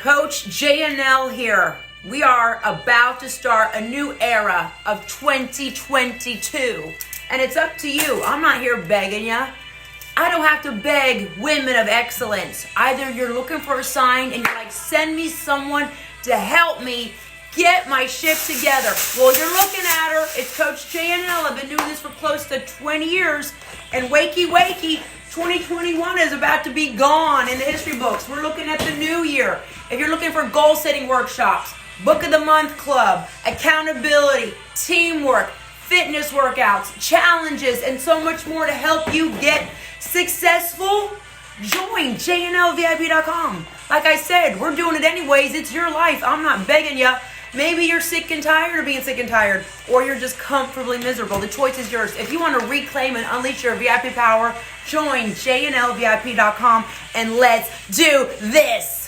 Coach JNL here. We are about to start a new era of 2022. And it's up to you. I'm not here begging you. I don't have to beg women of excellence. Either you're looking for a sign and you're like, send me someone to help me get my shit together. Well, you're looking at her. It's Coach JNL. I've been doing this for close to 20 years. And wakey, 2021 is about to be gone in the history books. We're looking at the new year. If you're looking for goal setting workshops, book of the month club, accountability, teamwork, fitness workouts, challenges, and so much more to help you get successful, join jnlvip.com. Like I said, we're doing it anyways. It's your life. I'm not begging you. Maybe you're sick and tired of being sick and tired, or you're just comfortably miserable. The choice is yours. If you want to reclaim and unleash your VIP power, join jnlvip.com and let's do this.